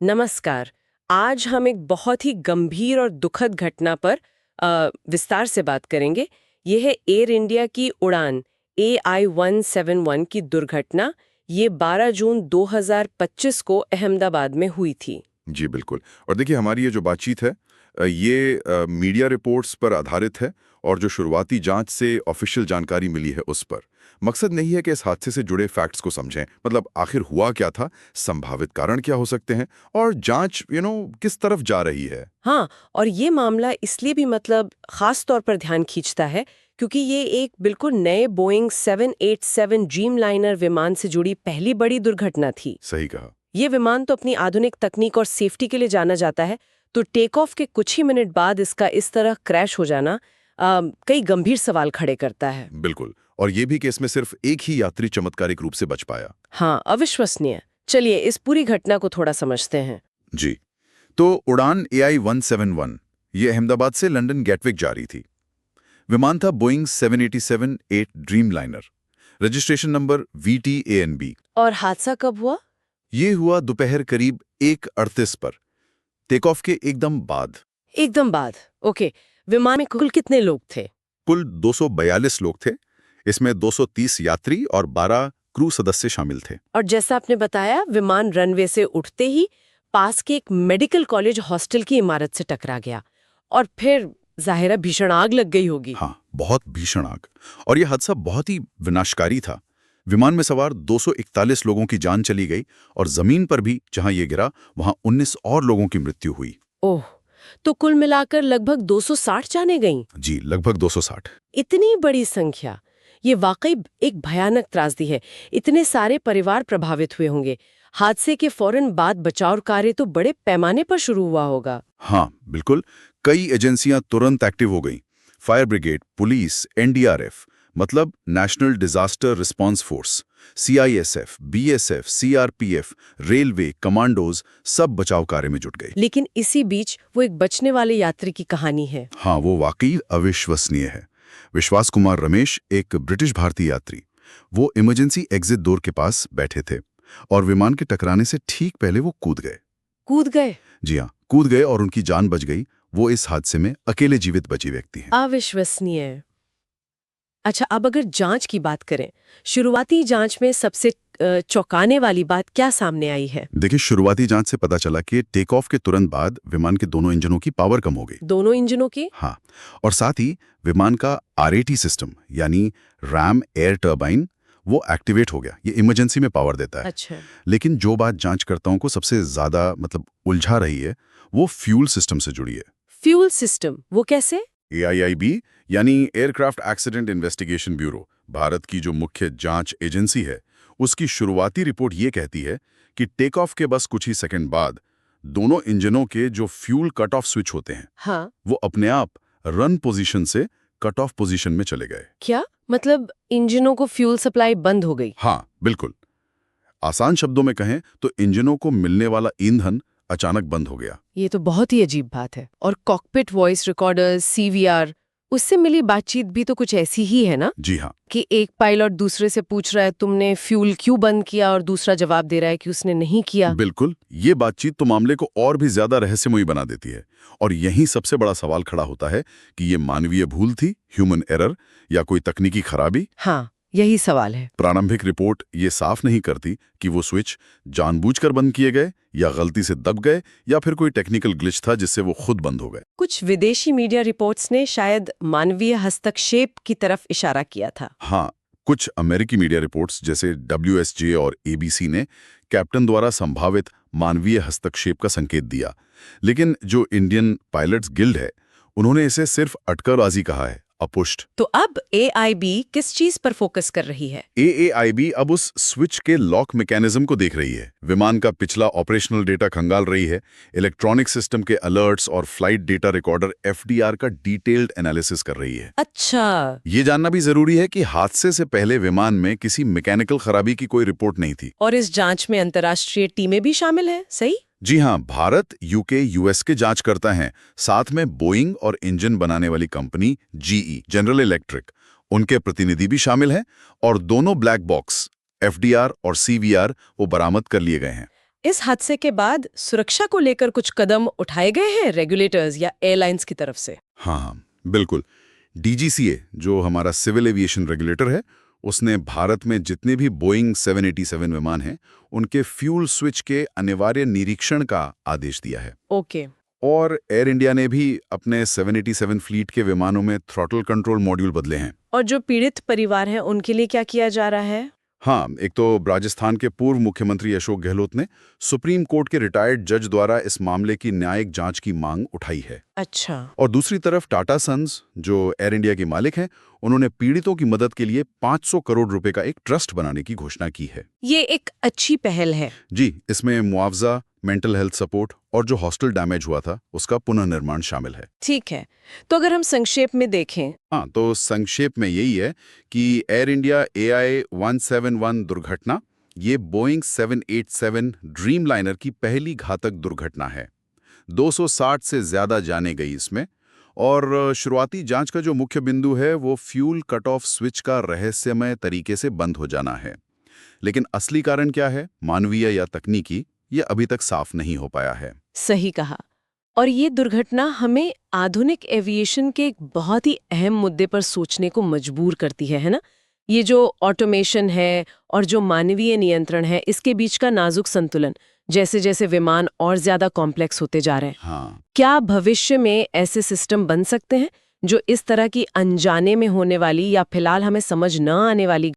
नमस्कार। आज हम एक बहुत ही गंभीर और दुखद घटना पर विस्तार से बात करेंगे। ये है एयर इंडिया की उड़ान AI-171 की दुर्घटना। ये 12 जून 2025 को अहमदाबाद में हुई थी। जी बिल्कुल। और देखिए हमारी ये जो बातचीत है ये मीडिया रिपोर्ट्स पर आधारित है और जो शुरुआती जांच से ऑफिशियल जानकारी मिली है उस पर। मकसद नहीं है कि इस हादसे से जुड़े फैक्ट्स को समझें, मतलब आखिर हुआ क्या था, संभावित कारण क्या हो सकते हैं और जांच किस तरफ जा रही है। हाँ, और ये मामला इसलिए भी खास तौर पर ध्यान खींचता है क्योंकि ये एक बिल्कुल नए बोइंग 787 ड्रीमलाइनर विमान से जुड़ी पहली बड़ी दुर्घटना थी। सही कहा। ये विमान तो अपनी आधुनिक तकनीक और सेफ्टी के लिए जाना जाता है, तो टेक ऑफ के कुछ ही मिनट बाद इसका इस तरह क्रैश हो जाना कई गंभीर सवाल खड़े करता है। बिल्कुल। और ये भी कि इसमें सिर्फ एक ही यात्री चमत्कारिक रूप से बच पाया। हाँ, अविश्वसनीय। चलिए इस पूरी घटना को थोड़ा समझते हैं। जी, तो उड़ान AI-171 ये अहमदाबाद से लंदन गैटविक जा रही थी। विमान था Boeing 787-8 Dreamliner, registration number VTANB। और हादसा कब हुआ? ये हुआ दोपहर करीब 1:38 पर, टेक ऑफ के एकदम बाद। एकदम बाद। ओके। विमान में कुल कितने लोग थे? कुल 242 लोग थे। इसमें 230 यात्री और 12 क्रू सदस्य शामिल थे। और जैसा आपने बताया, विमान रनवे से उठते ही पास के एक मेडिकल कॉलेज हॉस्टल की इमारत से टकरा गया और फिर जाहिर है भीषण आग लग गई होगी। हाँ, बहुत भीषण आग। और यह हादसा बहुत ही विनाशकारी था। विमान में सवार 241 लोगों की जान चली गई और जमीन पर भी जहां ये गिरा वहां 19 और लोगों की मृत्यु हुई। ओह, तो कुल मिलाकर लगभग 260 जानें गईं। जी, लगभग 260। इतनी बड़ी संख्या, ये वाकई एक भयानक त्रासदी है। इतने सारे परिवार प्रभावित हुए होंगे। हादसे के फौरन बाद बचाव कार्य तो बड़े पैमाने पर शुरू हुआ होगा। हाँ बिल्कुल। कई एजेंसियां तुरंत एक्टिव हो गईं। फायर ब्रिगेड, पुलिस, NDRF मतलब national disaster response force, CISF, BSF, CRPF, railway, commandos सब बचाव कार्य में जुट गए। लेकिन इसी बीच वो एक बचने वाले यात्री की कहानी है। हाँ, वो वाकई अविश्वसनीय है। विश्वास कुमार रमेश, एक ब्रिटिश भारतीय यात्री, वो इमरजेंसी एग्जिट डोर के पास बैठे थे और विमान के टकराने से ठीक पहले वो कूद गए। कूद गए? जी हाँ, कूद गए और उनकी जान बच गई। वो इस हादसे में अकेले जीवित बचे व्यक्ति हैं। अविश्वसनीय। अच्छा, अब अगर जांच की बात करें, शुरुआती जांच में सबसे चौंकाने वाली बात क्या सामने आई है? देखिए, शुरुआती जांच से पता चला कि टेक ऑफ के तुरंत बाद विमान के दोनों इंजनों की पावर कम हो गई। दोनों इंजनों की? हाँ, और साथ ही विमान का RAT सिस्टम यानी रैम एयर टर्बाइन वो एक्टिवेट हो गया। ये इमरजेंसी में पावर देता है। अच्छा। लेकिन जो बात जांचकर्ताओं को सबसे ज्यादा उलझा रही है वो फ्यूल सिस्टम से जुड़ी है। फ्यूल सिस्टम, वो कैसे? AIIB यानी aircraft accident investigation bureau, Bharat की जो मुख्य जांच एजेंसी है, उसकी शुरुआती रिपोर्ट ये कहती है कि टेक ऑफ के बस कुछ ही सेकंड बाद दोनों इंजनों के जो फ्यूल कट ऑफ स्विच होते हैं, हाँ। वो अपने आप रन पोजीशन से कट ऑफ पोजीशन में चले गए। क्या मतलब इंजनों को फ्यूल सप्लाई बंद हो गई? हाँ बिल्कुल। आसान शब्दों में कहें तो इंजनों को मिलने वाला ईंधन अचानक बंद हो गया। ये तो बहुत ही अजीब बात है। और कॉकपिट वॉइस रिकॉर्डर्स, CVR, उससे मिली बातचीत भी तो कुछ ऐसी ही है ना? जी हाँ। कि एक पायलट दूसरे से पूछ रहा है तुमने फ्यूल क्यों बंद किया और दूसरा जवाब दे रहा है कि उसने नहीं किया। बिल्कुल। ये बातचीत तो मामले को और भी ज्यादा रहस्यमयी बना देती है। और यहीं सबसे बड़ा सवाल खड़ा होता है कि ये मानवीय भूल थी, ह्यूमन एरर, या कोई तकनीकी खराबी। हाँ, यही सवाल है। प्रारंभिक रिपोर्ट ये साफ नहीं करती कि वो स्विच जानबूझकर बंद किए गए या गलती से दब गए या फिर कोई टेक्निकल ग्लिच था जिससे वो खुद बंद हो गए। कुछ विदेशी मीडिया रिपोर्ट्स ने शायद मानवीय हस्तक्षेप की तरफ इशारा किया था। हाँ, कुछ अमेरिकी मीडिया रिपोर्ट्स जैसे WSJ और ABC ने कैप्टन द्वारा संभावित मानवीय हस्तक्षेप का संकेत दिया। लेकिन जो इंडियन पायलट्स गिल्ड है, उन्होंने इसे सिर्फ अटकलबाजी कहा है, अपुष्ट। तो अब AIB किस चीज पर फोकस कर रही है? AIB अब उस स्विच के लॉक मैकेनिज्म को देख रही है, विमान का पिछला ऑपरेशनल डेटा खंगाल रही है, इलेक्ट्रॉनिक सिस्टम के अलर्ट्स और फ्लाइट डेटा रिकॉर्डर FDR का डिटेल्ड एनालिसिस कर रही है। अच्छा। ये जानना भी जरूरी है कि हादसे से पहले विमान में किसी मैकेनिकल खराबी की कोई रिपोर्ट नहीं थी। और इस जांच में अंतर्राष्ट्रीय टीमें भी शामिल हैं, सही? जी हाँ, भारत, UK, US के जांच करता है, साथ में बोइंग और इंजन बनाने वाली कंपनी GE, जनरल इलेक्ट्रिक, उनके प्रतिनिधि भी शामिल हैं और दोनों ब्लैक बॉक्स FDR और CVR वो बरामद कर लिए गए हैं। इस हादसे के बाद सुरक्षा को लेकर कुछ कदम उठाए गए हैं रेगुलेटर्स या एयरलाइंस की तरफ से? हाँ, बिल्कुल। डीजीसीए, जो हमारा सिविल एविएशन रेगुलेटर है, उसने भारत में जितने भी बोइंग 787 विमान हैं, उनके फ्यूल स्विच के अनिवार्य निरीक्षण का आदेश दिया है। ओके। और एयर इंडिया ने भी अपने 787 फ्लीट के विमानों में थ्रॉटल कंट्रोल मॉड्यूल बदले हैं। और जो पीड़ित परिवार हैं उनके लिए क्या किया जा रहा है? हाँ, एक तो राजस्थान के पूर्व मुख्यमंत्री अशोक गहलोत ने सुप्रीम कोर्ट के रिटायर्ड जज द्वारा इस मामले की न्यायिक जांच की मांग उठाई है। अच्छा। और दूसरी तरफ टाटा सन्स, जो एयर इंडिया के मालिक हैं, उन्होंने पीड़ितों की मदद के लिए 500 करोड़ रुपए का एक ट्रस्ट बनाने की घोषणा की है। ये एक अच्छी पहल है। जी, इसमें मुआवजा, मेंटल हेल्थ सपोर्ट और जो हॉस्टल डैमेज हुआ था उसका पुनर्निर्माण शामिल है। ठीक है, तो अगर हम संक्षेप में देखें। हाँ, तो संक्षेप में यही है कि एयर इंडिया AI-171 दुर्घटना ये बोइंग 787 ड्रीमलाइनर की पहली घातक दुर्घटना है। 260 से ज्यादा जाने गई इसमें। और शुरुआती जांच का जो मुख्य बिंदु है वो फ्यूल कट ऑफ स्विच का रहस्यमय तरीके से बंद हो जाना है। लेकिन असली कारण क्या है, मानवीय या तकनीकी, ये अभी तक साफ नहीं हो पाया है। सही कहा। और ये दुर्घटना हमें आधुनिक एविएशन के एक बहुत ही अहम मुद्दे पर सोचने को मजबूर करती है ना? ये जो ऑटोमेशन है और जो मानवीय नियंत्रण है, इसके बीच का नाजुक संतुलन, जैसे जैसे विमान और ज्यादा कॉम्प्लेक्स होते जा रहे हैं। हाँ। क्या भविष्य में ऐसे सिस्टम बन सकते हैं जो इस तरह की अनजाने में होने वाली या फिलहाल हमें समझ न आने वाली